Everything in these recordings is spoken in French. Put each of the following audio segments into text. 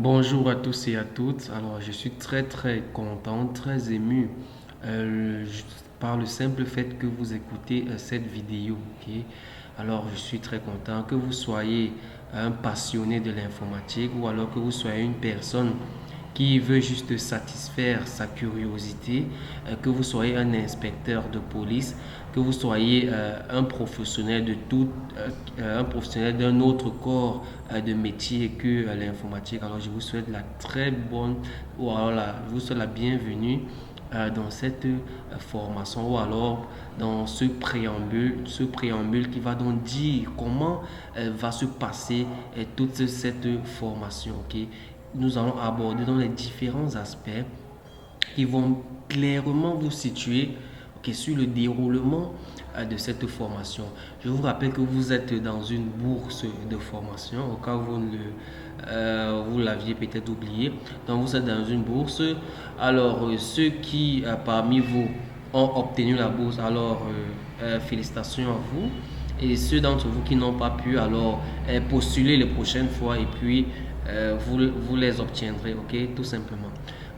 Bonjour à tous et à toutes. Alors, je suis très content, très ému par le simple fait que vous écoutez cette vidéo. Ok. Alors, je suis très content que vous soyez un passionné de l'informatique ou alors que vous soyez une personne qui veut juste satisfaire sa curiosité, que vous soyez un inspecteur de police, que vous soyez un professionnel un professionnel d'un autre corps de métier que l'informatique. Alors je vous souhaite la très bonne, ou alors je vous souhaite la bienvenue dans cette formation ou alors dans ce préambule qui va donc dire comment va se passer toute cette formation. Ok, nous allons aborder dans les différents aspects qui vont clairement vous situer sur le déroulement de cette formation. Je vous rappelle que vous êtes dans une bourse de formation, au cas où vous l'aviez peut-être oublié. Donc vous êtes dans une bourse. Alors ceux qui parmi vous ont obtenu la bourse, alors félicitations à vous. Et ceux d'entre vous qui n'ont pas pu, alors postulez les prochaines fois et puis vous les obtiendrez, ok, tout simplement.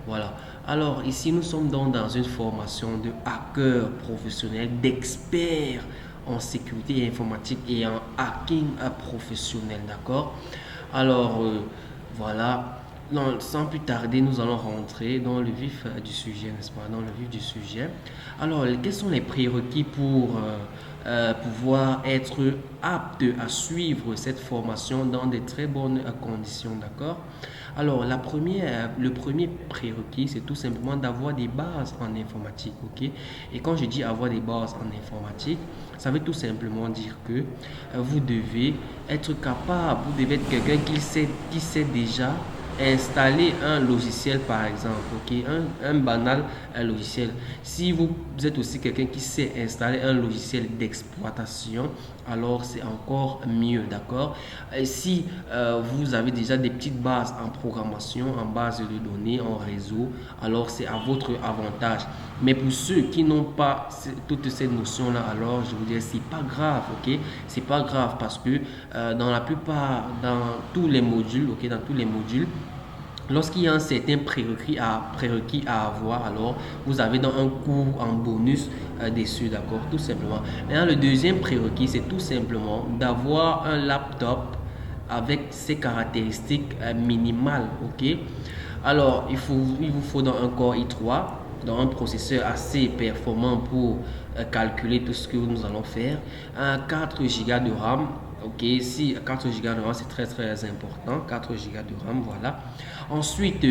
Voilà. Alors ici, nous sommes donc dans une formation de hackers professionnels, d'experts en sécurité informatique et en hacking professionnel, d'accord? Alors voilà. Sans plus tarder, nous allons rentrer dans le vif du sujet, n'est-ce pas? Dans le vif du sujet. Alors, quels sont les prérequis pour pouvoir être apte à suivre cette formation dans de très bonnes conditions, d'accord? Alors, le premier prérequis, c'est tout simplement d'avoir des bases en informatique, ok? Et quand je dis avoir des bases en informatique, ça veut tout simplement dire que vous devez être capable, vous devez être quelqu'un qui sait déjà installer un logiciel par exemple, ok, un banal logiciel. Si vous êtes aussi quelqu'un qui sait installer un logiciel d'exploitation, alors c'est encore mieux, d'accord. Et si vous avez déjà des petites bases en programmation, en base de données, en réseau, alors c'est à votre avantage. Mais pour ceux qui n'ont pas toutes ces notions-là, alors je vous dis, c'est pas grave, ok? C'est pas grave parce que dans tous les modules, ok, dans tous les modules, lorsqu'il y a un certain prérequis à avoir, alors vous avez dans un cours en bonus dessus, d'accord, tout simplement. Maintenant, le deuxième prérequis, c'est tout simplement d'avoir un laptop avec ses caractéristiques minimales, ok. Alors, il vous faut dans un Core i3, dans un processeur assez performant pour calculer tout ce que nous allons faire, un 4 Go de RAM. Ok, si 4 Go de RAM, c'est très important. 4 Go de RAM, voilà. Ensuite,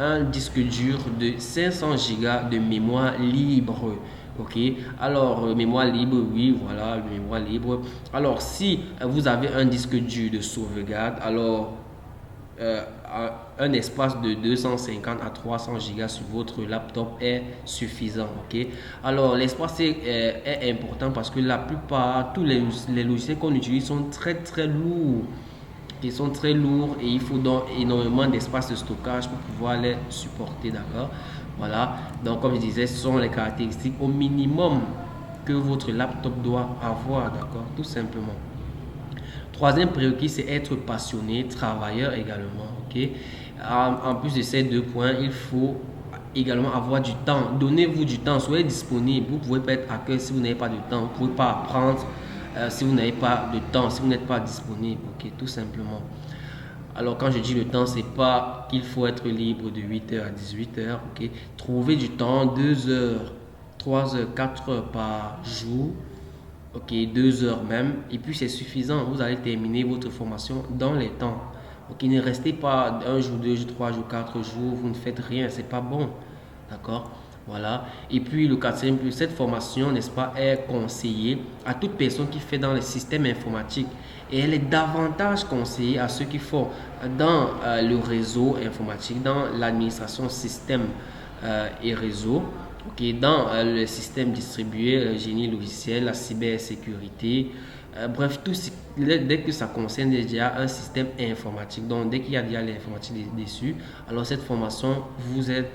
un disque dur de 500 Go de mémoire libre. Ok, alors mémoire libre, oui, voilà, mémoire libre. Alors, si vous avez un disque dur de sauvegarde, alors euh, un espace de 250 à 300 gigas sur votre laptop est suffisant. Ok, alors l'espace est important parce que la plupart, les logiciels qu'on utilise sont très lourds. Ils sont très lourds et il faut donc énormément d'espace de stockage pour pouvoir les supporter, d'accord. Voilà, donc comme je disais, ce sont les caractéristiques au minimum que votre laptop doit avoir, d'accord, tout simplement. Troisième prérequis, c'est être passionné, travailleur également. Ok. En plus de ces deux points, il faut également avoir du temps. Donnez-vous du temps, soyez disponible. Vous ne pouvez pas être à cœur si vous n'avez pas de temps. Vous ne pouvez pas apprendre si vous n'avez pas de temps, si vous n'êtes pas disponible. Ok, tout simplement. Alors quand je dis le temps, c'est pas qu'il faut être libre de 8 heures à 18 heures. Ok, trouvez du temps, 2 heures, 3 heures, 4 heures par jour. Ok, 2 heures même, et puis c'est suffisant. Vous allez terminer votre formation dans les temps. Ok, ne restez pas un jour, 2 jours, 3 jours, 4 jours, vous ne faites rien, c'est pas bon. D'accord? Voilà. Et puis le quatrième, cette formation, n'est-ce pas, est conseillée à toute personne qui fait dans les systèmes informatiques. Et elle est davantage conseillée à ceux qui font dans le réseau informatique, dans l'administration système et réseau. Ok, dans le système distribué, le génie logiciel, la cybersécurité, bref, dès que ça concerne déjà un système informatique, donc dès qu'il y a déjà l'informatique dessus, alors cette formation vous est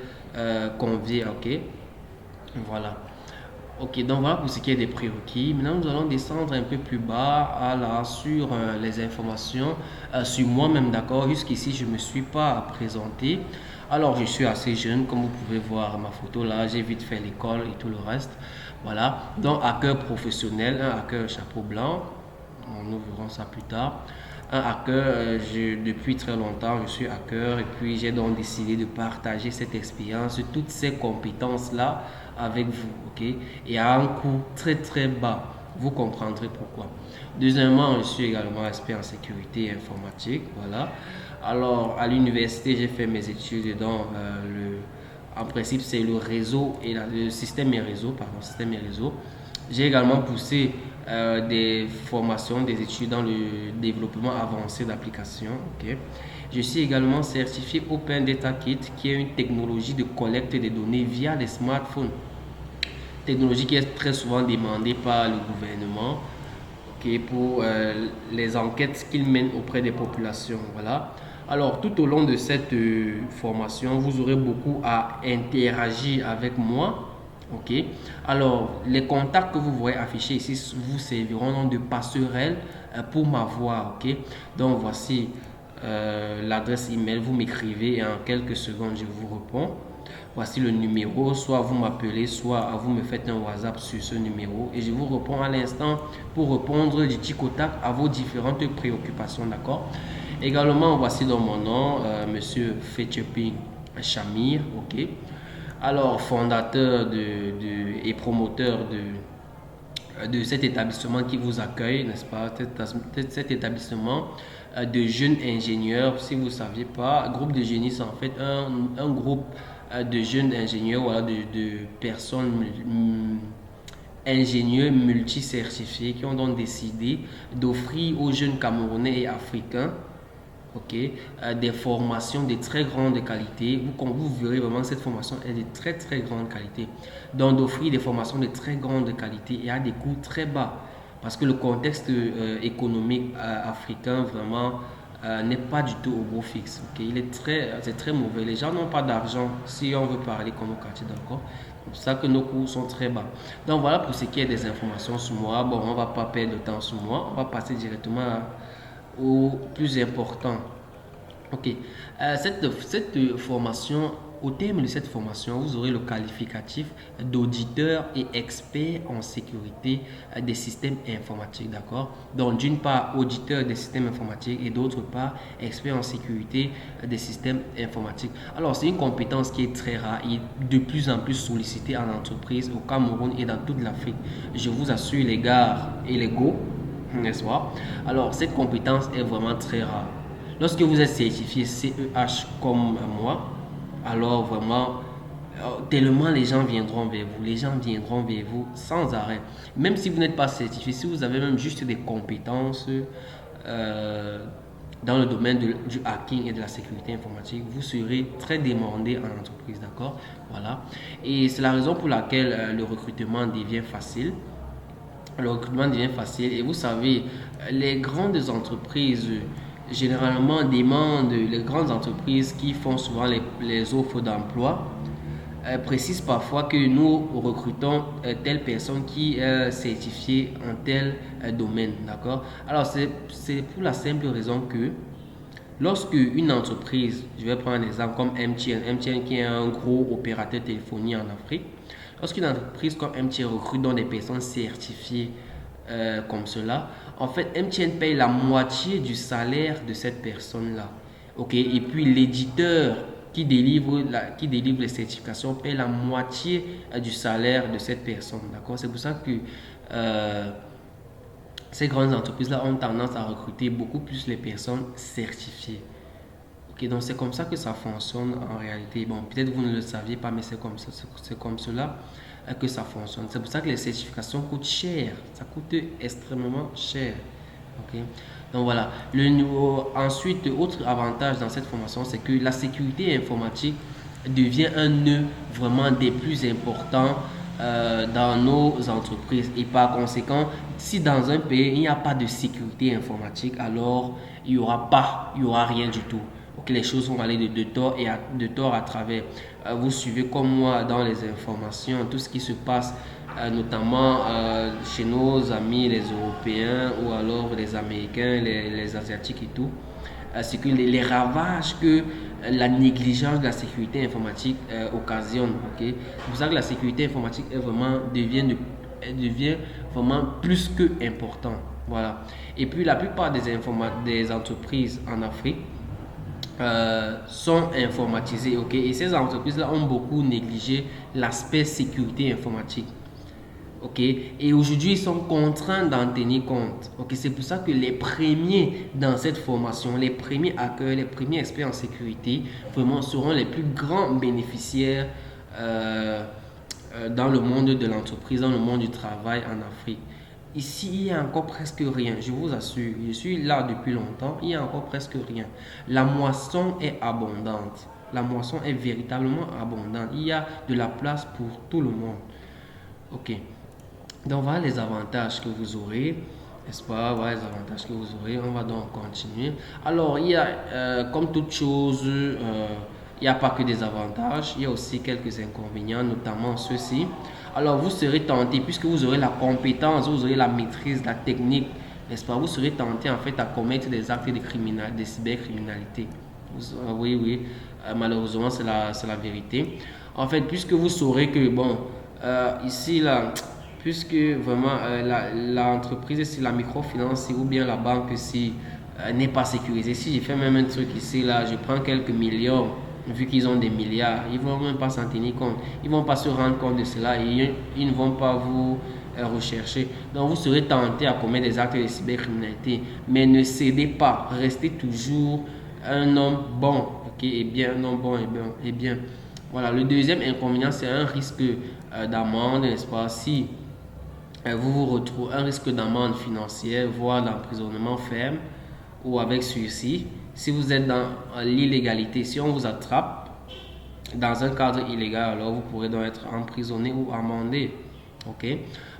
conviée, ok, voilà. Ok, donc voilà pour ce qui est des prérequis. Maintenant, nous allons descendre un peu plus bas sur les informations sur moi-même, d'accord? Jusqu'ici, je ne me suis pas présenté. Alors, je suis assez jeune, comme vous pouvez voir ma photo là. J'ai vite fait l'école et tout le reste. Voilà. Donc, hacker professionnel, un hacker chapeau blanc. Nous verrons ça plus tard. Un hacker, depuis très longtemps, je suis hacker et puis j'ai donc décidé de partager cette expérience, toutes ces compétences-là avec vous, ok? Et à un coût très très bas. Vous comprendrez pourquoi. Deuxièmement, je suis également expert en sécurité informatique, voilà. Alors, à l'université, j'ai fait mes études dans en principe, c'est le réseau et le système et réseau, pardon, système et réseau. J'ai également poussé des formations, des études dans le développement avancé d'applications. Ok. Je suis également certifié Open Data Kit, qui est une technologie de collecte des données via les smartphones. Technologie qui est très souvent demandée par le gouvernement, ok, pour les enquêtes qu'il mène auprès des populations. Voilà. Alors, tout au long de cette formation, vous aurez beaucoup à interagir avec moi. Ok. Alors, les contacts que vous voyez affichés ici vous serviront de passerelle pour m'avoir. Ok. Donc, voici l'adresse email. Vous m'écrivez et en quelques secondes, je vous réponds. Voici le numéro, soit vous m'appelez, soit vous me faites un WhatsApp sur ce numéro et je vous réponds à l'instant pour répondre du tic au tac à vos différentes préoccupations, d'accord? Également, voici dans mon nom, Monsieur Fetcheping Chamir, ok? Alors, fondateur et promoteur de cet établissement qui vous accueille, n'est-ce pas? Cet établissement de jeunes ingénieurs, si vous ne saviez pas, groupe de génie, c'est en fait un groupe de jeunes ingénieurs, voilà, de personnes ingénieurs multi-certifiés qui ont donc décidé d'offrir aux jeunes Camerounais et Africains, ok, des formations de très grande qualité. Vous verrez vraiment cette formation est de très très grande qualité. Donc d'offrir des formations de très grande qualité et à des coûts très bas. Parce que le contexte économique africain vraiment n'est pas du tout au beau fixe. Ok. C'est très mauvais. Les gens n'ont pas d'argent si on veut parler comme au quartier d'accord. C'est pour ça que nos coûts sont très bas. Donc voilà pour ce qui est des informations sur moi. Bon, on ne va pas perdre de temps sur moi. On va passer directement au plus important. Ok. Cette formation, au terme de cette formation, vous aurez le qualificatif d'auditeur et expert en sécurité des systèmes informatiques, d'accord? Donc, d'une part, auditeur des systèmes informatiques et d'autre part, expert en sécurité des systèmes informatiques. Alors, c'est une compétence qui est très rare et de plus en plus sollicitée en entreprise au Cameroun et dans toute l'Afrique. Je vous assure, les gars et les go, n'est-ce pas? Alors, cette compétence est vraiment très rare. Lorsque vous êtes certifié CEH comme moi, alors vraiment, tellement les gens viendront vers vous. Les gens viendront vers vous sans arrêt. Même si vous n'êtes pas certifié, si vous avez même juste des compétences dans le domaine du hacking et de la sécurité informatique, vous serez très demandé en entreprise, d'accord? Voilà. Et c'est la raison pour laquelle le recrutement devient facile. Le recrutement devient facile et vous savez, les grandes entreprises généralement demandent, les grandes entreprises qui font souvent les offres d'emploi précisent parfois que nous recrutons telle personne qui est certifiée en tel domaine, d'accord? Alors c'est pour la simple raison que lorsque une entreprise, je vais prendre un exemple comme MTN qui est un gros opérateur téléphonie en Afrique, lorsqu'une entreprise comme MTN recrute dans des personnes certifiées comme cela, en fait, MTN paye la moitié du salaire de cette personne-là. Ok. Et puis l'éditeur qui délivre les certifications paye la moitié du salaire de cette personne. D'accord? C'est pour ça que ces grandes entreprises-là ont tendance à recruter beaucoup plus les personnes certifiées. Ok, donc c'est comme ça que ça fonctionne en réalité. Bon, peut-être vous ne le saviez pas, mais c'est comme ça, c'est comme cela que ça fonctionne. C'est pour ça que les certifications coûtent cher. Ça coûte extrêmement cher. Ok. Donc voilà. Ensuite, autre avantage dans cette formation, c'est que la sécurité informatique devient un nœud vraiment des plus importants dans nos entreprises. Et par conséquent, si dans un pays, il n'y a pas de sécurité informatique, alors il n'y aura pas, il n'y aura rien du tout. Donc les choses vont aller de tort à travers. Vous suivez comme moi dans les informations, tout ce qui se passe notamment chez nos amis les Européens ou alors les Américains, les Asiatiques et tout, c'est que les ravages que la négligence de la sécurité informatique occasionne. Ok, c'est pour ça que la sécurité informatique devient vraiment plus que important. Voilà. Et puis la plupart des entreprises en Afrique sont informatisées. Ok, et ces entreprises-là ont beaucoup négligé l'aspect sécurité informatique. Ok, et aujourd'hui ils sont contraints d'en tenir compte. Ok, c'est pour ça que les premiers dans cette formation, les premiers hackers, les premiers experts en sécurité, vraiment seront les plus grands bénéficiaires dans le monde de l'entreprise, dans le monde du travail en Afrique. Ici, il y a encore presque rien, je vous assure. Je suis là depuis longtemps, il y a encore presque rien. La moisson est abondante. La moisson est véritablement abondante. Il y a de la place pour tout le monde. Ok. Donc voilà les avantages que vous aurez, n'est-ce pas? Voilà les avantages que vous aurez. On va donc continuer. Alors, il y a, comme toute chose, il n'y a pas que des avantages, il y a aussi quelques inconvénients, notamment ceux-ci. Alors, vous serez tenté, puisque vous aurez la compétence, vous aurez la maîtrise, la technique, n'est-ce pas? Vous serez tenté en fait à commettre des actes de cybercriminalité. Oui, oui, malheureusement, c'est la vérité. En fait, puisque vous saurez que, bon, ici, là, puisque vraiment l'entreprise, si la microfinance ou bien la banque si n'est pas sécurisée, si je fais même un truc ici, là, je prends quelques millions, vu qu'ils ont des milliards, ils ne vont même pas s'en tenir compte, ils ne vont pas se rendre compte de cela et ils ne vont pas vous rechercher. Donc vous serez tenté à commettre des actes de cybercriminalité, mais ne cédez pas, restez toujours un homme bon, ok, et bien, un homme bon et bien. Voilà, le deuxième inconvénient, c'est un risque d'amende, n'est-ce pas? Si vous vous retrouvez un risque d'amende financière, voire d'emprisonnement ferme ou avec sursis. Si vous êtes dans l'illégalité, si on vous attrape dans un cadre illégal, alors vous pourrez donc être emprisonné ou amendé. Ok.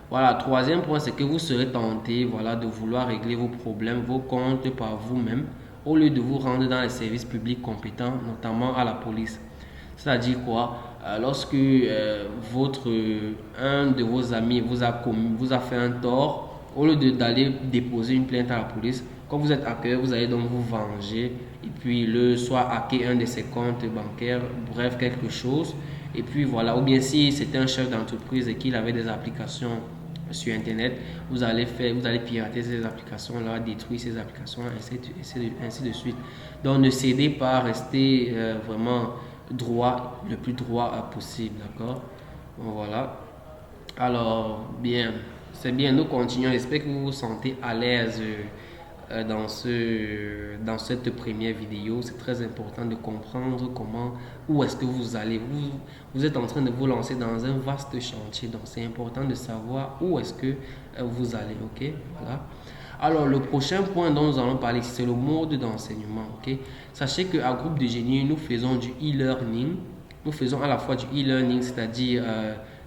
Voilà, troisième point, c'est que vous serez tenté, voilà, de vouloir régler vos problèmes, vos comptes par vous-même, au lieu de vous rendre dans les services publics compétents, notamment à la police. C'est-à-dire quoi? Lorsque un de vos amis vous a fait un tort, au lieu d'aller déposer une plainte à la police, quand vous êtes hacker, vous allez donc vous venger et puis soit hacker un de ses comptes bancaires, bref, quelque chose. Et puis voilà, ou bien si c'était un chef d'entreprise et qu'il avait des applications sur Internet, vous allez pirater ces applications-là, détruire ces applications-là, ainsi de suite. Donc ne cédez pas, restez vraiment droit, le plus droit possible, d'accord? Voilà. Alors, bien, c'est bien, nous continuons. J'espère que vous vous sentez à l'aise dans cette première vidéo. C'est très important de comprendre où est-ce que vous allez. Vous êtes en train de vous lancer dans un vaste chantier, donc c'est important de savoir où est-ce que vous allez, ok? Voilà. Alors, le prochain point dont nous allons parler, c'est le mode d'enseignement. Ok. Sachez qu'à Groupe de Génie, nous faisons du e-learning. Nous faisons à la fois du e-learning, c'est-à-dire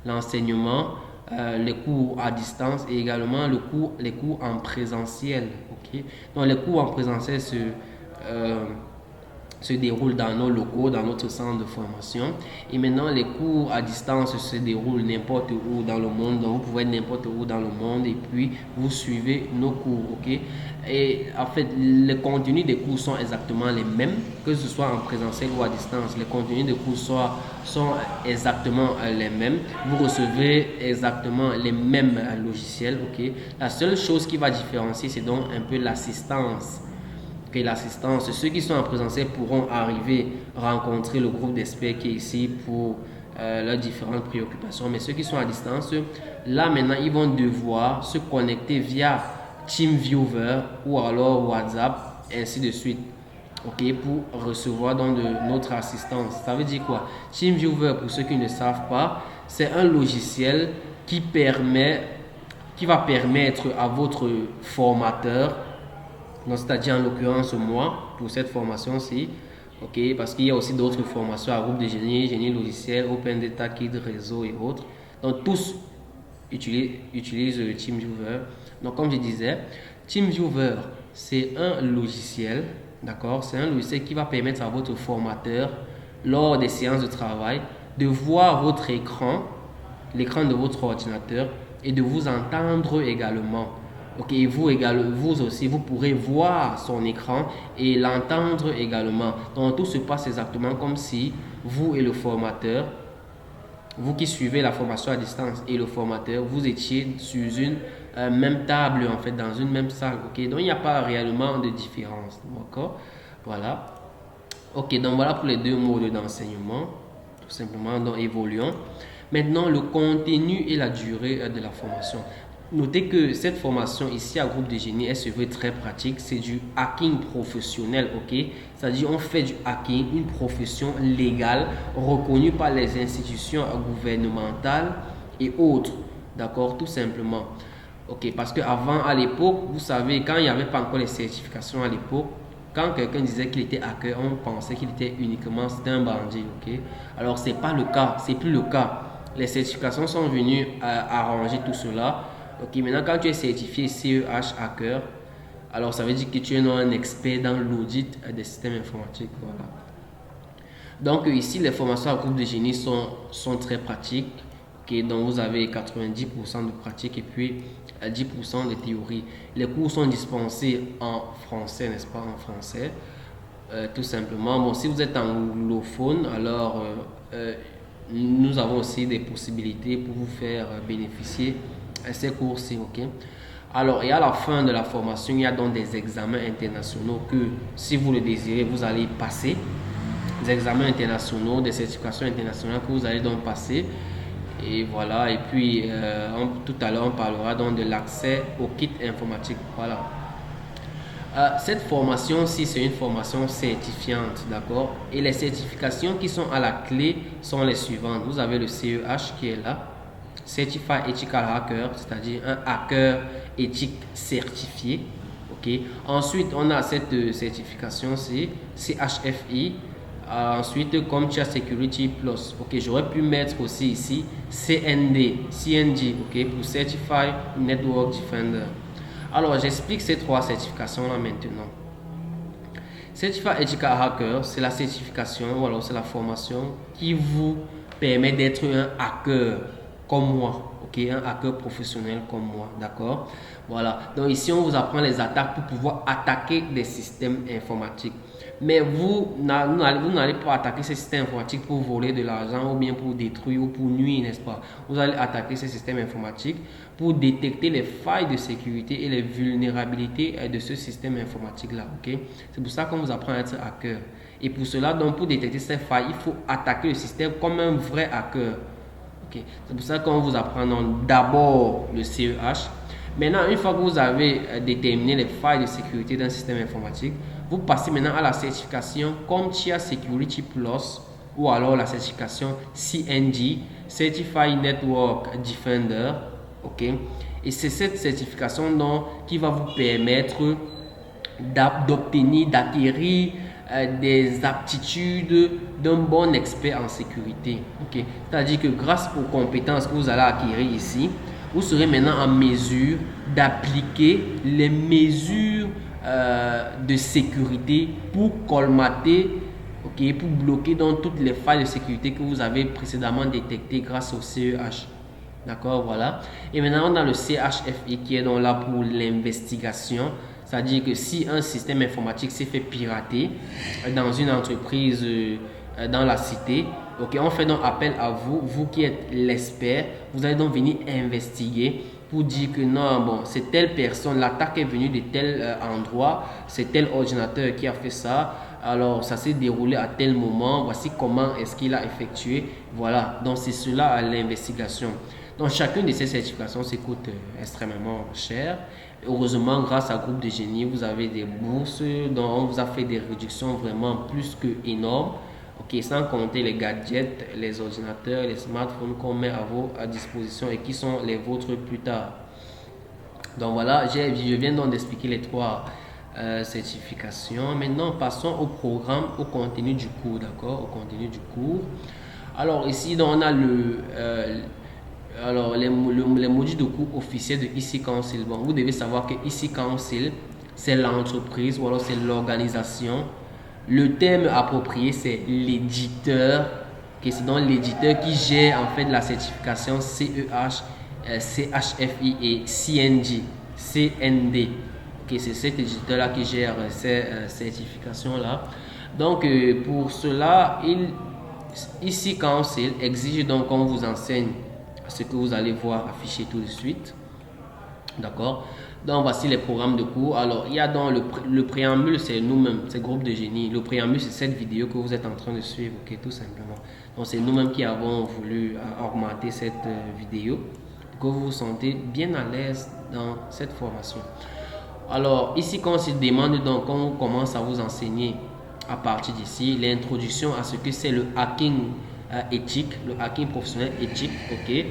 l'enseignement, les cours à distance et également les cours en présentiel. Ok. Donc, les cours en présentiel se déroulent dans nos locaux, dans notre centre de formation. Et maintenant, les cours à distance se déroulent n'importe où dans le monde. Donc, vous pouvez être n'importe où dans le monde et puis vous suivez nos cours. Ok. Et en fait, les contenus des cours sont exactement les mêmes, que ce soit en présentiel ou à distance. Les contenus des cours sont exactement les mêmes. Vous recevez exactement les mêmes logiciels. Ok. La seule chose qui va différencier, c'est donc un peu l'assistance. Okay, l'assistance, ceux qui sont en présentiel pourront arriver rencontrer le groupe d'experts qui est ici pour leurs différentes préoccupations. Mais ceux qui sont à distance, là maintenant, ils vont devoir se connecter via TeamViewer ou alors WhatsApp, ainsi de suite. Ok, pour recevoir donc de notre assistance. Ça veut dire quoi? TeamViewer, pour ceux qui ne savent pas, c'est un logiciel qui va permettre à votre formateur, c'est-à-dire en l'occurrence moi, pour cette formation-ci, ok, parce qu'il y a aussi d'autres formations à Groupe de génie logiciel, Open Data Kit, réseau et autres. Donc tous utilisent TeamViewer. Donc comme je disais, TeamViewer, c'est un logiciel, d'accord, c'est un logiciel qui va permettre à votre formateur, lors des séances de travail, de voir votre écran l'écran de votre ordinateur et de vous entendre également. Ok, et vous aussi, vous pourrez voir son écran et l'entendre également. Donc tout se passe exactement comme si vous et le formateur, vous qui suivez la formation à distance et le formateur, vous étiez sur une même table, en fait, dans une même salle. Ok, donc il n'y a pas réellement de différence. D'accord? Voilà. Ok, donc voilà pour les deux modes d'enseignement. Tout simplement, donc évoluons. Maintenant, le contenu et la durée de la formation. Notez que cette formation ici à Groupe de Génie, elle se veut très pratique. C'est du hacking professionnel, ok? C'est-à-dire on fait du hacking, une profession légale reconnue par les institutions gouvernementales et autres, d'accord? Tout simplement. Ok, parce qu'avant, à l'époque, vous savez, quand il n'y avait pas encore les certifications à l'époque, quand quelqu'un disait qu'il était hacker, on pensait qu'il était uniquement, c'était un bandit, ok? Alors, c'est pas le cas, c'est plus le cas. Les certifications sont venues arranger tout cela. Ok, maintenant, quand tu es certifié CEH hacker, alors ça veut dire que tu es un expert dans l'audit des systèmes informatiques, voilà. Donc, ici, les formations à groupe de génie sont très pratiques. Okay, donc, vous avez 90% de pratique et puis 10% de théorie. Les cours sont dispensés en français, n'est-ce pas? En français, tout simplement. Bon, si vous êtes anglophone, alors nous avons aussi des possibilités pour vous faire bénéficier de ces cours-ci, ok? Alors, et à la fin de la formation, il y a donc des examens internationaux que, si vous le désirez, vous allez passer. Des examens internationaux, des certifications internationales que vous allez donc passer. Et voilà, et puis tout à l'heure, on parlera donc de l'accès au kit informatique. Voilà. Cette formation-ci, c'est une formation certifiante, d'accord? Et les certifications qui sont à la clé sont les suivantes. Vous avez le CEH qui est là, Certified Ethical Hacker, c'est-à-dire un hacker éthique certifié. Ok. Ensuite, on a cette certification-ci, CHFI. Ensuite, CompTIA Security Plus. Ok, j'aurais pu mettre aussi ici CNG, ok, pour Certified Network Defender. Alors, j'explique ces trois certifications-là maintenant. Certified Ethical Hacker, c'est la certification ou alors c'est la formation qui vous permet d'être un hacker comme moi, ok, un hacker professionnel comme moi, d'accord? Voilà, donc ici on vous apprend les attaques pour pouvoir attaquer des systèmes informatiques. Mais vous n'allez pas attaquer ces systèmes informatiques pour voler de l'argent ou bien pour détruire ou pour nuire, n'est-ce pas? Vous allez attaquer ces systèmes informatiques pour détecter les failles de sécurité et les vulnérabilités de ce système informatique-là, ok? C'est pour ça qu'on vous apprend à être hacker. Et pour cela, donc pour détecter ces failles, il faut attaquer le système comme un vrai hacker. Okay. C'est pour ça qu'on vous apprend d'abord le CEH. Maintenant, une fois que vous avez déterminé les failles de sécurité d'un système informatique, vous passez maintenant à la certification CompTIA Security Plus ou alors la certification CNG, Certified Network Defender. Ok. Et c'est cette certification donc, qui va vous permettre d'obtenir, d'acquérir des aptitudes d'un bon expert en sécurité. Okay. C'est-à-dire que grâce aux compétences que vous allez acquérir ici, vous serez maintenant en mesure d'appliquer les mesures de sécurité pour colmater, okay, pour bloquer donc toutes les failles de sécurité que vous avez précédemment détectées grâce au CEH. D'accord, voilà. Et maintenant, on a le CHFI qui est donc là pour l'investigation. C'est-à-dire que si un système informatique s'est fait pirater dans une entreprise dans la cité, ok, on fait donc appel à vous, vous qui êtes l'expert, vous allez donc venir investiguer pour dire que non, bon, c'est telle personne, l'attaque est venue de tel endroit, c'est tel ordinateur qui a fait ça, alors ça s'est déroulé à tel moment, voici comment est-ce qu'il a effectué, voilà, donc c'est cela à l'investigation. Donc chacune de ces certifications coûte extrêmement cher. Heureusement, grâce à Groupe de Génie, vous avez des bourses dont on vous a fait des réductions vraiment plus que énormes. Ok, sans compter les gadgets, les ordinateurs, les smartphones qu'on met à vos dispositions et qui sont les vôtres plus tard. Donc voilà, je viens donc d'expliquer les trois certifications. Maintenant, passons au programme, au contenu du cours, d'accord? Au contenu du cours. Alors ici, donc, on a les modules de cours officiels de EC Council. Bon, vous devez savoir que EC Council, c'est l'entreprise ou alors c'est l'organisation. Le terme approprié, c'est l'éditeur Okay, c'est donc l'éditeur qui gère en fait la certification CEH, CHFI et CND. Okay, c'est cet éditeur-là qui gère ces certifications-là. Donc, pour cela, ici, Council exige donc qu'on vous enseigne ce que vous allez voir affiché tout de suite. D'accord. Donc, voici les programmes de cours. Alors, il y a dans le préambule, c'est nous-mêmes, c'est groupe de génie. Le préambule, c'est cette vidéo que vous êtes en train de suivre, ok, tout simplement. Donc, c'est nous-mêmes qui avons voulu augmenter cette vidéo pour que vous vous sentez bien à l'aise dans cette formation. Alors, ici, quand on se demande, donc, on commence à vous enseigner à partir d'ici l'introduction à ce que c'est le hacking éthique, le hacking professionnel éthique, ok.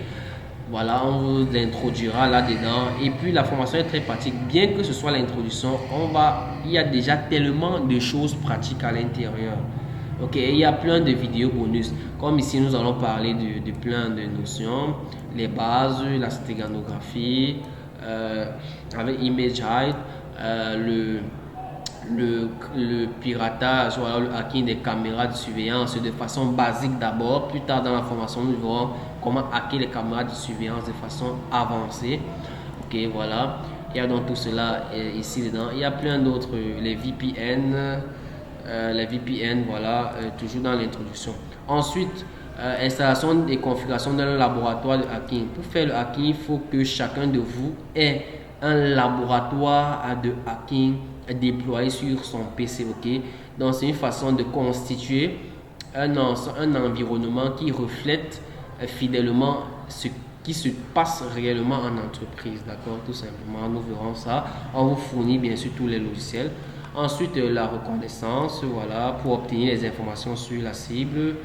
Voilà, on vous introduira là-dedans. Et puis la formation est très pratique. Bien que ce soit l'introduction, il y a déjà tellement de choses pratiques à l'intérieur. Ok, il y a plein de vidéos bonus. Comme ici, nous allons parler de plein de notions. Les bases, la stéréographie, avec Image Height, le piratage, voilà, le hacking des caméras de surveillance de façon basique d'abord. Plus tard dans la formation, nous verrons comment hacker les caméras de surveillance de façon avancée. Ok, voilà. Il y a donc tout cela ici dedans. Il y a plein d'autres, les VPN, voilà, toujours dans l'introduction. Ensuite, installation et configuration d'un laboratoire de hacking. Pour faire le hacking, il faut que chacun de vous ait un laboratoire de hacking déployé sur son PC, ok. Donc c'est une façon de constituer un environnement qui reflète fidèlement ce qui se passe réellement en entreprise, d'accord, tout simplement. Nous verrons ça. On vous fournit bien sûr tous les logiciels. Ensuite, la reconnaissance, voilà, pour obtenir les informations sur la cible.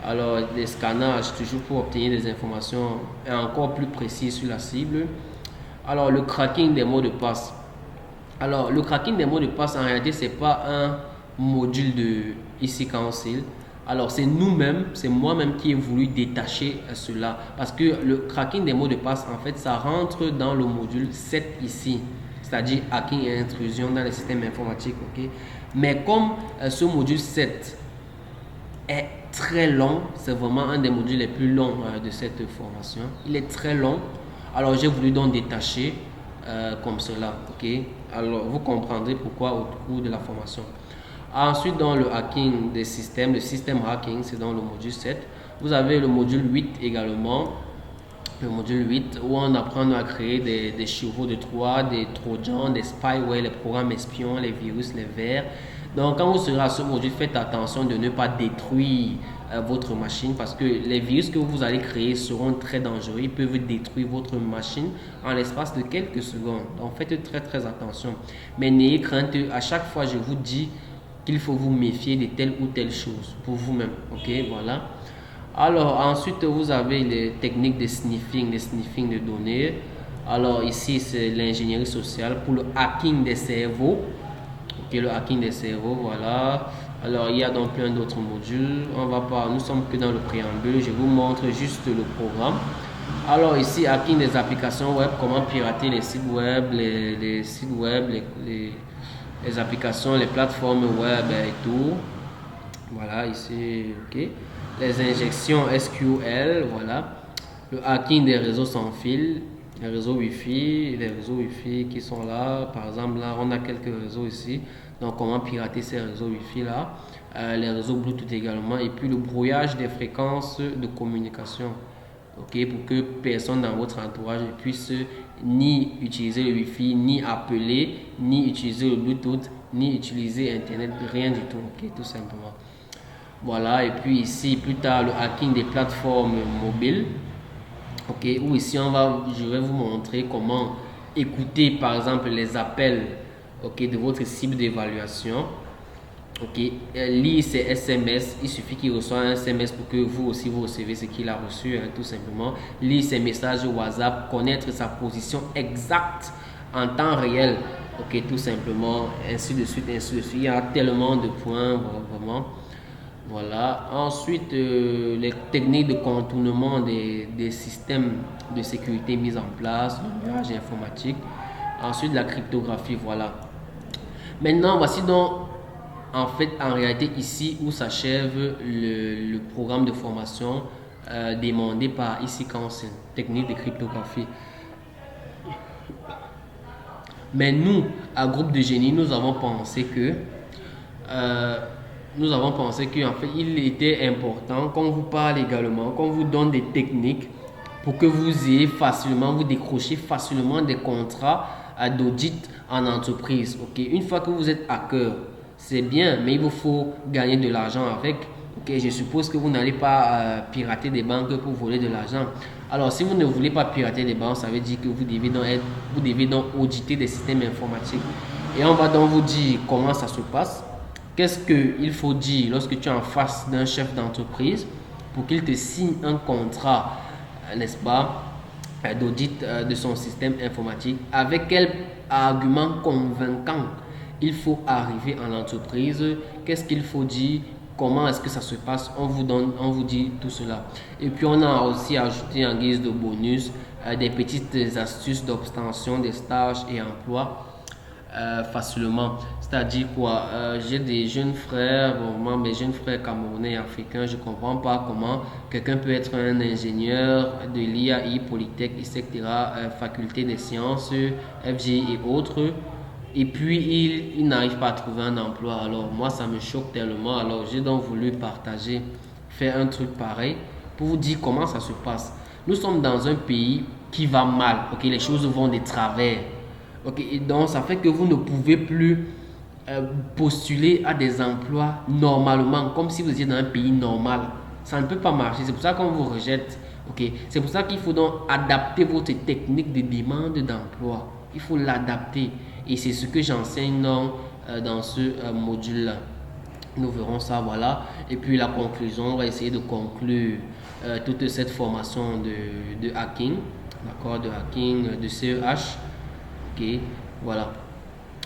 Alors, des scanners, toujours pour obtenir des informations encore plus précises sur la cible. Alors, le cracking des mots de passe. Alors, le cracking des mots de passe, en réalité, ce n'est pas un module de IC Council. Alors, c'est nous-mêmes, c'est moi-même qui ai voulu détacher cela. Parce que le cracking des mots de passe, en fait, ça rentre dans le module 7 ici. C'est-à-dire hacking et intrusion dans les systèmes informatiques. Okay? Mais comme ce module 7 est très long, c'est vraiment un des modules les plus longs de cette formation. Il est très long. Alors, j'ai voulu donc détacher comme cela. Okay? Alors, vous comprendrez pourquoi au cours de la formation. Ensuite, dans le hacking des systèmes, le système hacking, c'est dans le module 7. Vous avez le module 8 également. Le module 8 où on apprend à créer des chevaux de Troie, des trojans, des spyware, les programmes espions, les virus, les vers. Donc, quand vous serez à ce module, faites attention de ne pas détruire votre machine parce que les virus que vous allez créer seront très dangereux. Ils peuvent détruire votre machine en l'espace de quelques secondes. Donc, faites très attention. Mais n'ayez crainte, à chaque fois, je vous dis qu'il faut vous méfier de telle ou telle chose pour vous-même. Ok, voilà. Alors, ensuite, vous avez les techniques de sniffing de données. Alors, ici, c'est l'ingénierie sociale pour le hacking des cerveaux. Ok, le hacking des cerveaux, voilà. Alors, il y a donc plein d'autres modules. Nous sommes que dans le préambule. Je vous montre juste le programme. Alors, ici, hacking des applications web, comment pirater les sites web, les sites web, les applications, les plateformes web et tout. Voilà, ici, ok. Les injections SQL, voilà. Le hacking des réseaux sans fil, les réseaux Wi-Fi qui sont là. Par exemple, là, on a quelques réseaux ici. Donc, comment pirater ces réseaux Wi-Fi là. Les réseaux Bluetooth également. Et puis, le brouillage des fréquences de communication. Ok, pour que personne dans votre entourage ne puisse ni utiliser le Wi-Fi, ni appeler, ni utiliser le Bluetooth, ni utiliser Internet, rien du tout. Ok, tout simplement. Voilà, et puis ici, plus tard, le hacking des plateformes mobiles. Ok, où ici, je vais vous montrer comment écouter, par exemple, les appels, ok, de votre cible d'évaluation. Ok, lire ses SMS, il suffit qu'il reçoive un SMS pour que vous aussi vous recevez ce qu'il a reçu, hein, tout simplement. Lire ses messages WhatsApp, connaître sa position exacte en temps réel, ok, tout simplement, ainsi de suite, ainsi de suite. Il y a tellement de points, vraiment. Voilà. Ensuite, les techniques de contournement des systèmes de sécurité mis en place, le nuage informatique. Ensuite, la cryptographie, voilà. Maintenant, voici donc en fait, en réalité, ici où s'achève le programme de formation demandé par IC Council, technique de cryptographie. Mais nous, à groupe de génie, euh, nous avons pensé qu'en fait, il était important qu'on vous parle également, qu'on vous donne des techniques pour que vous ayez facilement, vous décrochez facilement des contrats d'audit en entreprise. Ok, une fois que vous êtes hacker, c'est bien, mais il vous faut gagner de l'argent avec. Ok, je suppose que vous n'allez pas pirater des banques pour voler de l'argent. Alors, si vous ne voulez pas pirater des banques, ça veut dire que vous devez donc auditer des systèmes informatiques. Et on va donc vous dire comment ça se passe. Qu'est-ce qu'il faut dire lorsque tu es en face d'un chef d'entreprise pour qu'il te signe un contrat, n'est-ce pas, d'audit de son système informatique, avec quel argument convaincant il faut arriver en entreprise, qu'est-ce qu'il faut dire, comment est-ce que ça se passe, on vous dit tout cela. Et puis on a aussi ajouté en guise de bonus des petites astuces d'obtention des stages et emplois facilement. C'est-à-dire quoi, j'ai des jeunes frères, bon, moi, mes jeunes frères camerounais et africains, je ne comprends pas comment quelqu'un peut être un ingénieur de l'IAI, Polytech, etc., faculté des sciences, FG et autres, et puis il n'arrive pas à trouver un emploi. Alors moi, ça me choque tellement. Alors j'ai donc voulu partager, faire un truc pareil pour vous dire comment ça se passe. Nous sommes dans un pays qui va mal, ok, les choses vont de travers. Ok, et donc ça fait que vous ne pouvez plus postuler à des emplois normalement, comme si vous étiez dans un pays normal. Ça ne peut pas marcher. C'est pour ça qu'on vous rejette. Ok, c'est pour ça qu'il faut donc adapter votre technique de demande d'emploi. Il faut l'adapter. Et c'est ce que j'enseigne dans ce module-là. Nous verrons ça, voilà. Et puis la conclusion, on va essayer de conclure toute cette formation de hacking, d'accord, de hacking, de CEH. Ok, voilà.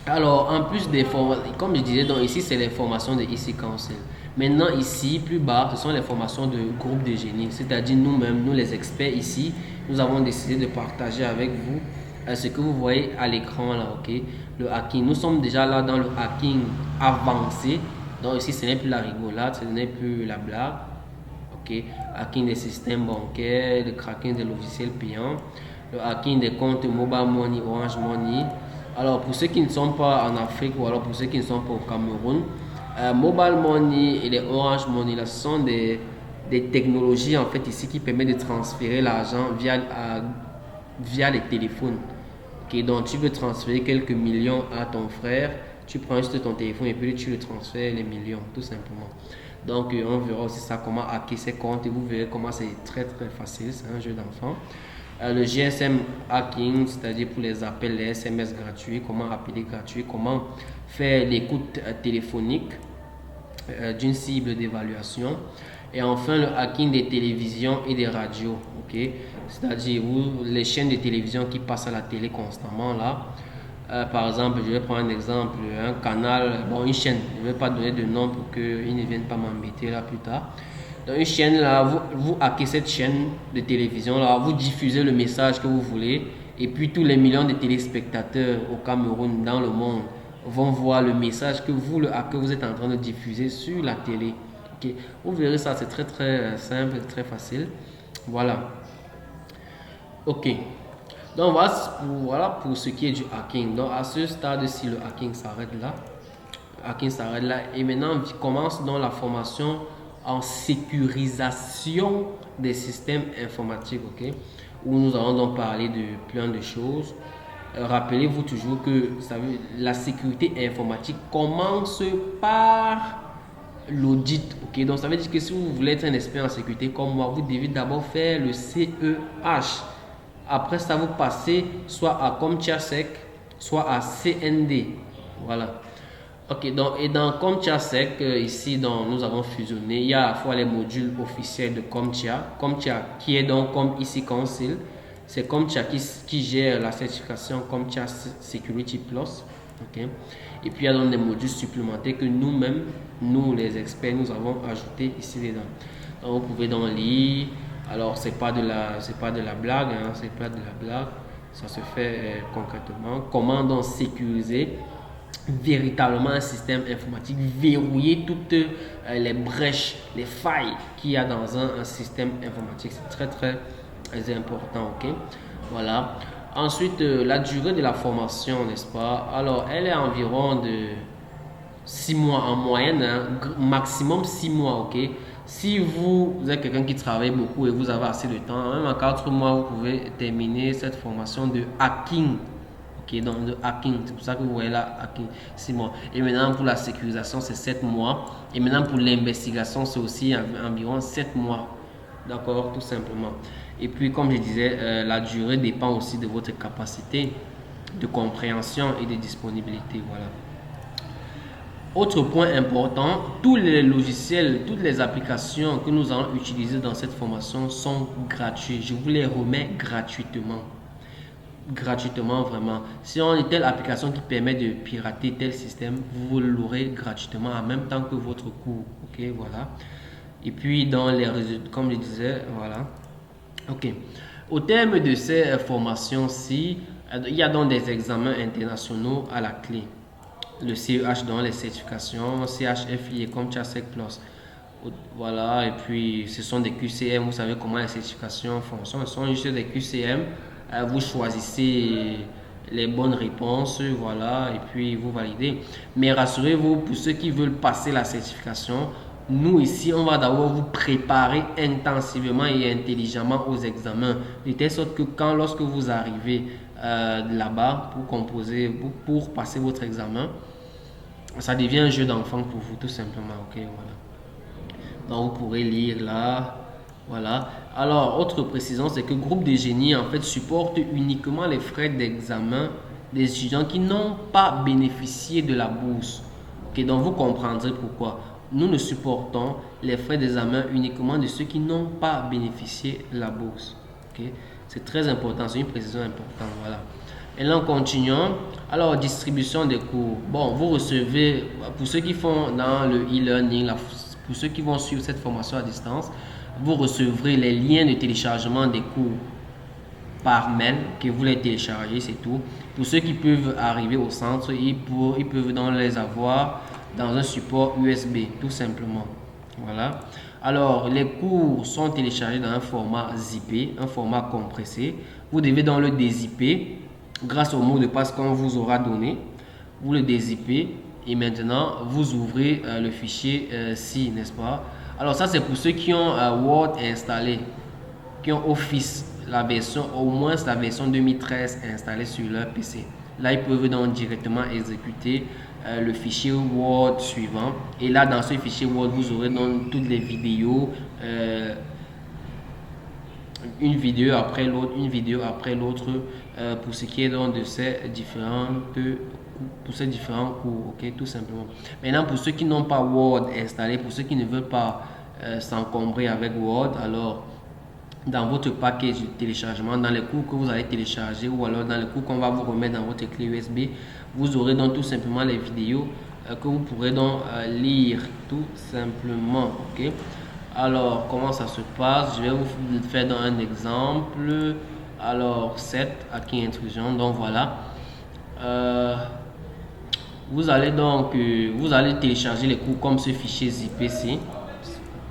Alors, en plus des formations, comme je disais, donc ici, c'est les formations de IC Council. Maintenant, ici, plus bas, ce sont les formations de groupe de génie. C'est-à-dire nous-mêmes, nous les experts ici, nous avons décidé de partager avec vous ce que vous voyez à l'écran là, ok? Le hacking. Nous sommes déjà là dans le hacking avancé. Donc ici, ce n'est plus la rigolade, ce n'est plus la blague. Ok? Hacking des systèmes bancaires, le cracking des logiciels payants, le hacking des comptes Mobile Money, Orange Money. Alors, pour ceux qui ne sont pas en Afrique ou alors pour ceux qui ne sont pas au Cameroun, Mobile Money et les Orange Money, là, ce sont des technologies en fait ici qui permettent de transférer l'argent via les téléphones. Okay, donc, tu veux transférer quelques millions à ton frère, tu prends juste ton téléphone et puis tu le transfères les millions, tout simplement. Donc, on verra aussi ça, comment hacker ses comptes et vous verrez comment c'est très très facile, c'est un jeu d'enfant. Le GSM hacking, c'est-à-dire pour les appels, les SMS gratuits, comment appeler gratuit, comment faire l'écoute téléphonique d'une cible d'évaluation. Et enfin, le hacking des télévisions et des radios, ok? C'est-à-dire les chaînes de télévision qui passent à la télé constamment là. Par exemple, je vais prendre un exemple, un canal, bon, une chaîne, je ne vais pas donner de nom pour qu'ils ne viennent pas m'embêter là plus tard. Dans une chaîne là, vous hackez cette chaîne de télévision là, vous diffusez le message que vous voulez et puis tous les millions de téléspectateurs au Cameroun, dans le monde, vont voir le message que vous, le hacker, vous êtes en train de diffuser sur la télé. Okay. Vous verrez ça, c'est très très simple, très facile. Voilà. Ok. Donc voilà pour ce qui est du hacking. Donc à ce stade-ci, le hacking s'arrête là. Le hacking s'arrête là. Et maintenant, on commence dans la formation en sécurisation des systèmes informatiques, ok, où nous allons donc parler de plein de choses. Rappelez-vous toujours que la sécurité informatique commence par l'audit, ok. Donc ça veut dire que si vous voulez être un expert en sécurité comme moi, vous devez d'abord faire le CEH. Après ça, vous passez soit à CompTIA-SEC, soit à CND. Voilà. Ok, donc, et dans CompTIA-SEC, ici, donc, nous avons fusionné. Il y a à la fois les modules officiels de CompTIA. CompTIA qui est donc comme ici Council. C'est CompTIA qui gère la certification CompTIA Security Plus. Okay. Et puis il y a donc des modules supplémentaires que nous-mêmes, nous les experts, nous avons ajouté ici dedans. Donc vous pouvez donc lire. Alors c'est pas de la blague, hein, c'est pas de la blague. Ça se fait concrètement. Comment donc sécuriser véritablement un système informatique, verrouiller toutes les brèches, les failles qu'il y a dans un système informatique. C'est très très important, ok? Voilà. Ensuite, la durée de la formation, n'est-ce pas? Alors, elle est environ de 6 mois en moyenne, hein, maximum 6 mois, ok? Si vous êtes quelqu'un qui travaille beaucoup et vous avez assez de temps, même en 4 mois, vous pouvez terminer cette formation de hacking. Ok, donc le hacking, c'est pour ça que vous voyez là, hacking, 6 mois. Et maintenant, pour la sécurisation, c'est 7 mois. Et maintenant, pour l'investigation, c'est aussi environ 7 mois. D'accord, tout simplement. Et puis, comme je disais, la durée dépend aussi de votre capacité de compréhension et de disponibilité. Voilà. Autre point important, tous les logiciels, toutes les applications que nous allons utiliser dans cette formation sont gratuits. Je vous les remets gratuitement. Gratuitement, vraiment. Si on a une telle application qui permet de pirater tel système, vous l'aurez gratuitement en même temps que votre cours. Ok, voilà. Et puis, dans les résultats, comme je disais, voilà. Ok. Au terme de ces formations-ci, il y a donc des examens internationaux à la clé. Le CEH dans les certifications, CHFI et comme Sec Plus. Voilà, et puis ce sont des QCM, vous savez comment les certifications fonctionnent. Ce sont juste des QCM, vous choisissez les bonnes réponses, voilà, et puis vous validez. Mais rassurez-vous, pour ceux qui veulent passer la certification, nous ici, on va d'abord vous préparer intensivement et intelligemment aux examens, de telle sorte que lorsque vous arrivez là-bas pour composer, pour passer votre examen, ça devient un jeu d'enfant pour vous, tout simplement. Ok, voilà. Donc, vous pourrez lire là. Voilà. Alors, autre précision, c'est que le groupe de génie, en fait, supporte uniquement les frais d'examen des étudiants qui n'ont pas bénéficié de la bourse. Ok, donc vous comprendrez pourquoi. Nous ne supportons les frais d'examen uniquement de ceux qui n'ont pas bénéficié de la bourse. Ok, c'est très important, c'est une précision importante. Voilà. Et là, en continuant, alors distribution des cours. Bon, vous recevez, pour ceux qui font dans le e-learning, pour ceux qui vont suivre cette formation à distance, vous recevrez les liens de téléchargement des cours par mail que vous les téléchargez, c'est tout. Pour ceux qui peuvent arriver au centre, ils peuvent donc les avoir dans un support USB, tout simplement. Voilà. Alors, les cours sont téléchargés dans un format zippé, un format compressé. Vous devez donc le dézipper grâce au mot de passe qu'on vous aura donné. Vous le dézippez et maintenant vous ouvrez le fichier ci, n'est-ce pas? Alors ça c'est pour ceux qui ont Word installé, qui ont Office, la version, au moins la version 2013 installée sur leur PC. Là ils peuvent donc directement exécuter le fichier Word suivant. Et là dans ce fichier Word vous aurez donc toutes les vidéos, une vidéo après l'autre, une vidéo après l'autre, pour ce qui est donc de ces différents cours, ok, tout simplement. Maintenant, pour ceux qui n'ont pas Word installé, pour ceux qui ne veulent pas s'encombrer avec Word, alors dans votre package de téléchargement, dans les cours que vous allez télécharger ou alors dans les cours qu'on va vous remettre dans votre clé USB, vous aurez donc tout simplement les vidéos que vous pourrez donc lire tout simplement, ok. Alors, comment ça se passe? Je vais vous faire dans un exemple. Alors, 7, hacking intrusion. Donc, voilà. Vous allez télécharger les cours comme ce fichier zippé ici.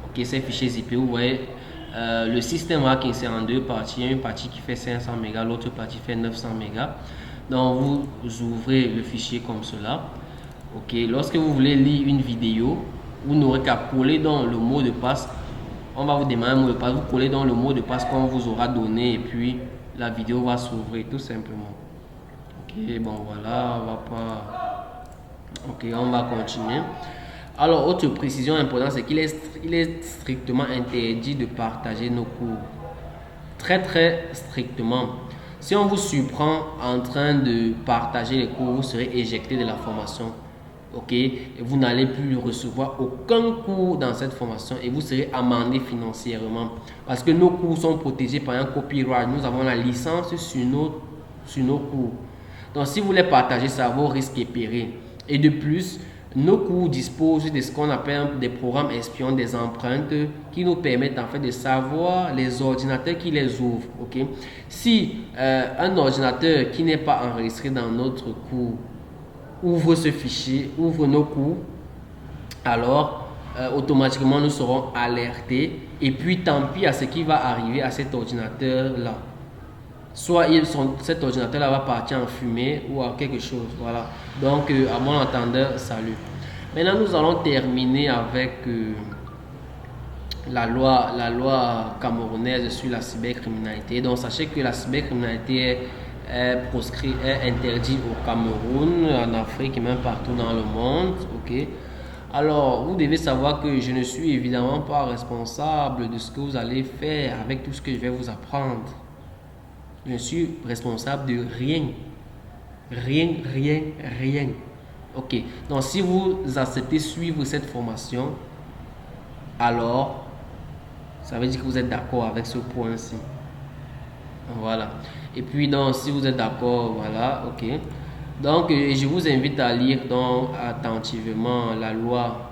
Ok, ce fichier zippé, vous voyez, le système hacking, c'est en deux parties. Il y a une partie qui fait 500 mégas, l'autre partie fait 900 mégas. Donc, vous ouvrez le fichier comme cela. Ok, lorsque vous voulez lire une vidéo, vous n'aurez qu'à coller dans le mot de passe. On va vous demander un mot de passe, vous collez dans le mot de passe qu'on vous aura donné et puis la vidéo va s'ouvrir tout simplement. Ok, bon voilà, on va pas. Ok, on va continuer. Alors, autre précision importante, c'est qu'il est strictement interdit de partager nos cours. Très très strictement. Si on vous surprend en train de partager les cours, vous serez éjecté de la formation. Ok, et vous n'allez plus recevoir aucun cours dans cette formation et vous serez amendé financièrement parce que nos cours sont protégés par un copyright. Nous avons la licence sur nos cours. Donc, si vous les partagez, ça vaut risque et péril. Et de plus, nos cours disposent de ce qu'on appelle des programmes espions, des empreintes qui nous permettent en fait de savoir les ordinateurs qui les ouvrent. Ok, si un ordinateur qui n'est pas enregistré dans notre cours ouvre ce fichier, ouvre nos cours, alors automatiquement nous serons alertés et puis tant pis à ce qui va arriver à cet ordinateur là. Soit cet ordinateur là va partir en fumée ou à quelque chose, voilà. Donc à mon entendeur, salut. Maintenant nous allons terminer avec la loi camerounaise sur la cybercriminalité. Donc sachez que la cybercriminalité est proscrit, est interdite au Cameroun, en Afrique et même partout dans le monde. Ok. Alors vous devez savoir que je ne suis évidemment pas responsable de ce que vous allez faire avec tout ce que je vais vous apprendre. Je suis responsable de rien. Rien, rien, rien. Ok. Donc si vous acceptez suivre cette formation, alors ça veut dire que vous êtes d'accord avec ce point-ci. Voilà. Et puis donc si vous êtes d'accord, voilà, ok. Donc je vous invite à lire donc attentivement la loi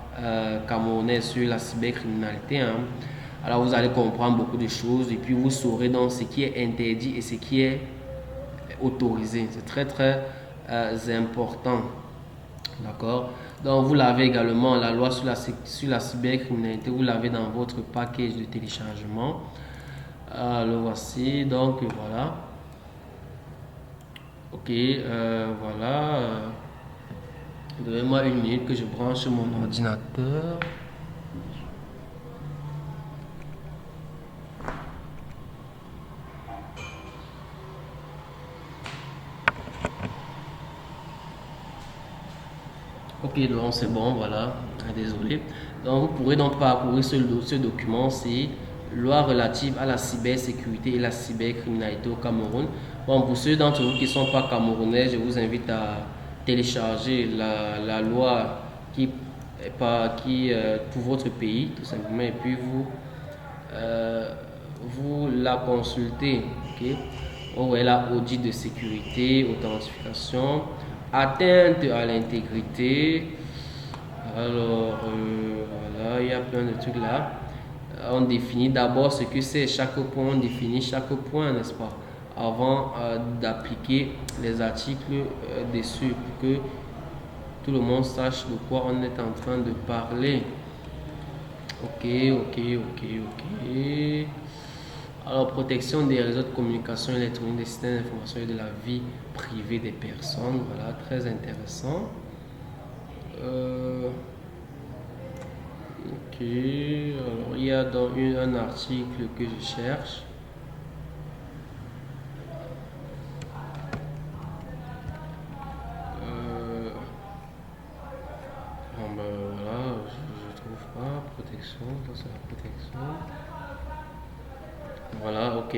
camerounaise sur la cybercriminalité. Hein. Alors vous allez comprendre beaucoup de choses et puis vous saurez donc ce qui est interdit et ce qui est autorisé. C'est très très important. D'accord. Donc vous l'avez également, la loi sur la cybercriminalité, vous l'avez dans votre package de téléchargement. Le voici, donc voilà. Ok, voilà. Donnez-moi une minute que je branche mon ordinateur. Ok, donc c'est bon, voilà. Désolé. Donc vous pourrez donc parcourir ce document, c'est loi relative à la cybersécurité et la cybercriminalité au Cameroun. Bon, pour ceux d'entre vous qui ne sont pas camerounais, je vous invite à télécharger la loi qui est pour votre pays, tout simplement, et puis vous la consultez. Ok, on voit là audit de sécurité, authentification, atteinte à l'intégrité. Alors voilà, il y a plein de trucs là. On définit d'abord ce que c'est chaque point, on définit chaque point, n'est-ce pas, avant d'appliquer les articles dessus pour que tout le monde sache de quoi on est en train de parler. Ok, ok, ok, ok. Alors, protection des réseaux de communication électronique, des systèmes d'information et de la vie privée des personnes. Voilà, très intéressant. Ok, alors il y a dans un article que je cherche. Bon ben voilà, je trouve pas. Protection, ça c'est la protection. Voilà, ok.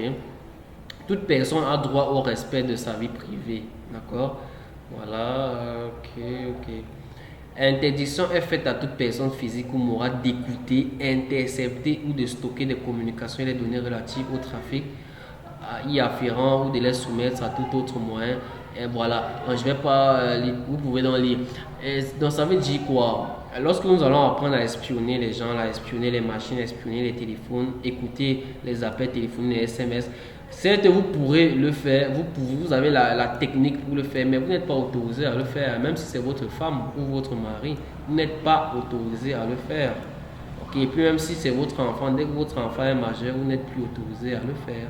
Toute personne a droit au respect de sa vie privée. D'accord? Voilà, ok, ok. Interdiction est faite à toute personne physique ou morale d'écouter, intercepter ou de stocker des communications et des données relatives au trafic y afférent ou de les soumettre à tout autre moyen. Et voilà, donc, je vais pas lire, vous pouvez donc lire. Et donc ça veut dire quoi? Lorsque nous allons apprendre à espionner les gens, à espionner les machines, à espionner les téléphones, écouter les appels téléphoniques, les SMS, certes vous pourrez le faire, vous avez la technique pour le faire, mais vous n'êtes pas autorisé à le faire, même si c'est votre femme ou votre mari, vous n'êtes pas autorisé à le faire. Ok, et puis même si c'est votre enfant, dès que votre enfant est majeur, vous n'êtes plus autorisé à le faire.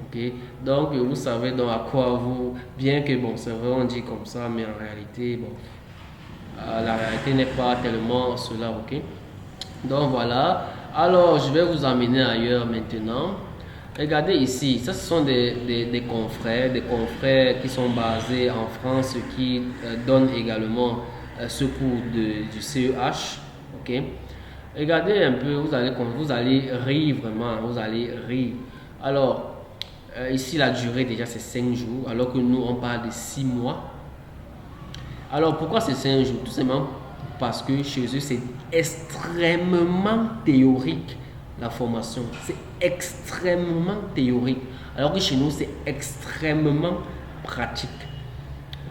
Ok, donc vous savez donc à quoi vous, bien que bon, c'est vrai on dit comme ça, mais en réalité, bon, la réalité n'est pas tellement cela, ok. Donc voilà, alors je vais vous amener ailleurs maintenant. Regardez ici, ça ce sont des confrères qui sont basés en France, qui donnent également ce cours du CEH, ok. Regardez un peu, vous allez rire vraiment, vous allez rire. Alors, ici la durée déjà c'est 5 jours, alors que nous on parle de 6 mois. Alors pourquoi c'est 5 jours? Tout simplement parce que chez eux c'est extrêmement théorique la formation. C'est extrêmement théorique. Alors que chez nous c'est extrêmement pratique.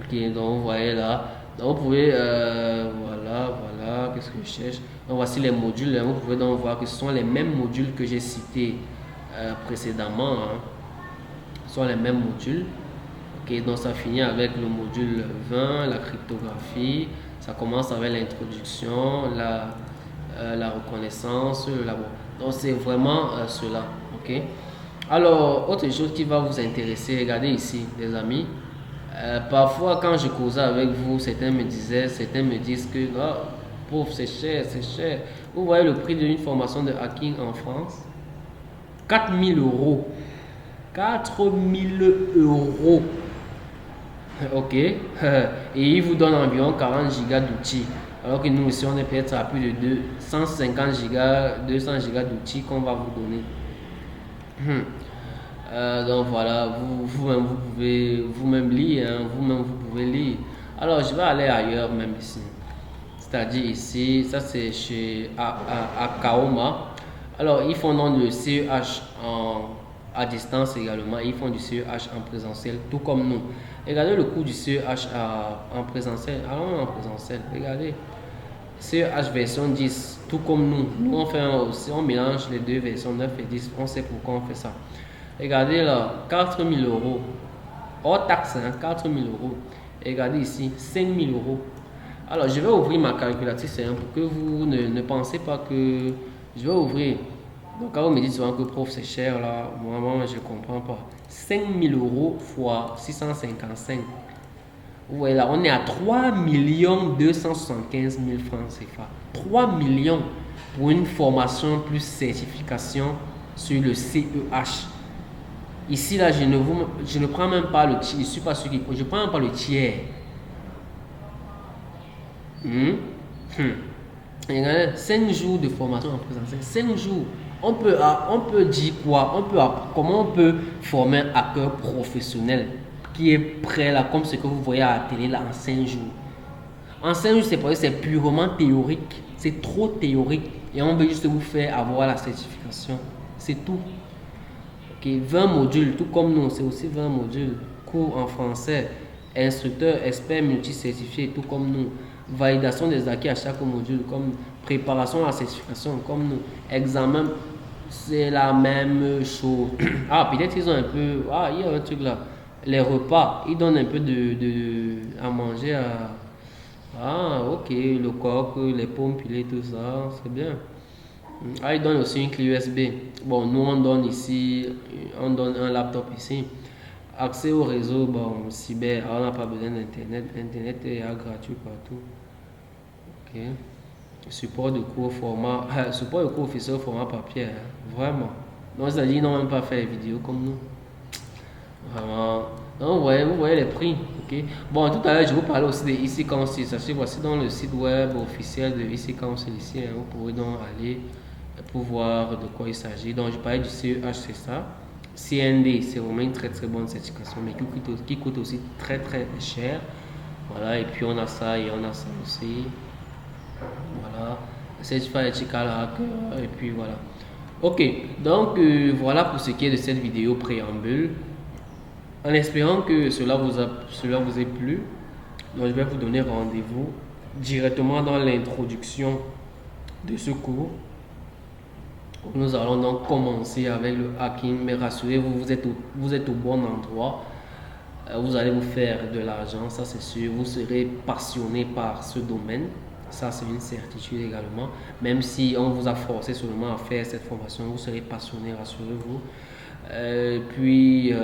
Ok, donc vous voyez là. Donc vous pouvez, voilà, qu'est-ce que je cherche? Donc voici les modules. Vous pouvez donc voir que ce sont les mêmes modules que j'ai cités précédemment. Hein. Ce sont les mêmes modules. Ok, donc ça finit avec le module 20, la cryptographie. Ça commence avec l'introduction, la reconnaissance, le labo. Donc c'est vraiment cela. Ok. Alors, autre chose qui va vous intéresser, regardez ici, les amis. Parfois, quand je causais avec vous, certains me disent que ah, pauvre, c'est cher, c'est cher. Vous voyez le prix d'une formation de hacking en France? 4 000 euros. 4 000 euros. Ok. Et ils vous donnent environ 40 gigas d'outils. Alors que nous, ici, on est peut-être à plus de 150 gigas, 200 gigas d'outils qu'on va vous donner. Donc voilà, vous-même vous pouvez vous-même lire, hein, vous-même vous pouvez lire. Alors je vais aller ailleurs même ici. C'est-à-dire ici, ça c'est chez Akaoma. Alors ils font donc le CEH à distance également. Ils font du CEH en présentiel, tout comme nous. Regardez le cours du CEH en présentiel. Allons en présentiel, regardez. CEH version 10, tout comme nous. Nous on fait aussi, on mélange les deux versions 9 et 10. On sait pourquoi on fait ça. Regardez là, 4 000 euros. Hors taxe, hein, 4 000 euros. Regardez ici, 5 000 euros. Alors, je vais ouvrir ma calculatrice hein, pour que vous ne pensez pas que je vais ouvrir. Donc, quand vous me dites souvent que prof c'est cher là, moi je ne comprends pas. 5 000 euros fois 655. Vous voyez là, on est à 3 275 000 francs CFA. 3 millions pour une formation plus certification sur le CEH. Ici, là, je ne prends même pas le tiers. Je suis pas sûr qu'il faut. Je prends même pas le tiers. Regardez, 5 jours de formation en présentiel. 5 jours. On peut dire quoi? Comment on peut former un hacker professionnel qui est prêt là, comme ce que vous voyez à la télé là, en 5 jours. En 5 jours, c'est purement théorique. C'est trop théorique. Et on veut juste vous faire avoir la certification. C'est tout. Okay, 20 modules, tout comme nous, c'est aussi 20 modules. Cours en français, instructeur, expert multi-certifié, tout comme nous. Validation des acquis à chaque module, comme préparation à la certification, comme nous. Examen, c'est la même chose. Ah, peut-être ils ont un peu. Ah, il y a un truc là. Les repas, ils donnent un peu à manger à. Ah, ok, le coq, les pommes pilées, tout ça, c'est bien. Ah, il donne aussi une clé USB. Bon, nous on donne ici, on donne un laptop ici. Accès au réseau, bon, cyber, on n'a pas besoin d'internet. Internet est gratuit partout. Ok. Support de cours format, support de cours officiel au format papier, hein. Vraiment. Donc, c'est-à-dire qu'ils n'ont même pas fait les vidéos comme nous. Vraiment. Donc, vous voyez les prix. Ok. Bon, tout à l'heure, je vous parlais aussi de IC Council. Voici dans le site web officiel de IC Council ici. Hein, vous pourrez donc aller pour voir de quoi il s'agit. Donc, je parlais du CEH, c'est ça. CND, c'est vraiment une très très bonne certification, mais qui coûte aussi très très cher. Voilà, et puis on a ça et on a ça aussi. Voilà, Certified Ethical Hacker, et puis voilà. Ok, donc voilà pour ce qui est de cette vidéo préambule. En espérant que cela vous ait plu, donc je vais vous donner rendez-vous directement dans l'introduction de ce cours. Nous allons donc commencer avec le hacking, mais rassurez-vous, vous êtes au bon endroit. Vous allez vous faire de l'argent, ça c'est sûr. Vous serez passionné par ce domaine, ça c'est une certitude également. Même si on vous a forcé seulement à faire cette formation, vous serez passionné, rassurez-vous. Puis,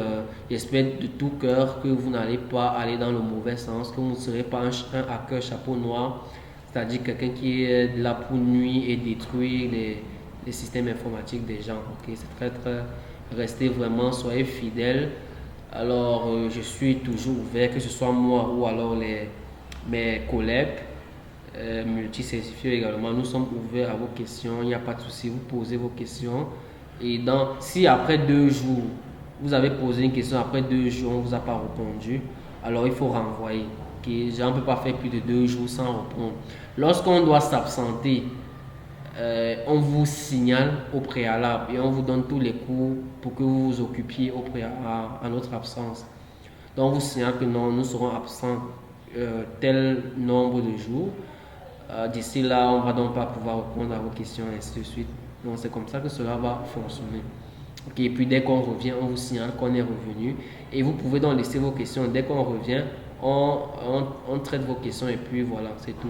j'espère de tout cœur que vous n'allez pas aller dans le mauvais sens, que vous ne serez pas un hacker chapeau noir, c'est-à-dire quelqu'un qui est là pour nuire et détruire les systèmes informatiques des gens. Ok, c'est très très. Restez vraiment, soyez fidèles. Alors, je suis toujours ouvert, que ce soit moi ou alors mes collègues multi-certifiés également. Nous sommes ouverts à vos questions, il n'y a pas de souci, vous posez vos questions. Et si après 2 jours, vous avez posé une question, après 2 jours, on ne vous a pas répondu, alors il faut renvoyer. Okay? On ne peut pas faire plus de 2 jours sans répondre. Lorsqu'on doit s'absenter, on vous signale au préalable et on vous donne tous les cours pour que vous vous occupiez à notre absence. Donc on vous signale que non, nous serons absents tel nombre de jours. D'ici là, on ne va donc pas pouvoir répondre à vos questions et ainsi de suite. Donc c'est comme ça que cela va fonctionner. Ok, et puis dès qu'on revient, on vous signale qu'on est revenu. Et vous pouvez donc laisser vos questions. Dès qu'on revient, on traite vos questions et puis voilà, c'est tout.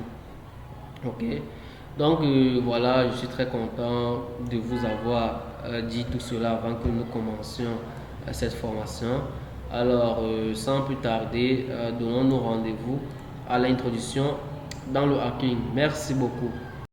Ok. Donc voilà, je suis très content de vous avoir dit tout cela avant que nous commencions cette formation. Alors, sans plus tarder, donnons-nous rendez-vous à l'introduction dans le hacking. Merci beaucoup.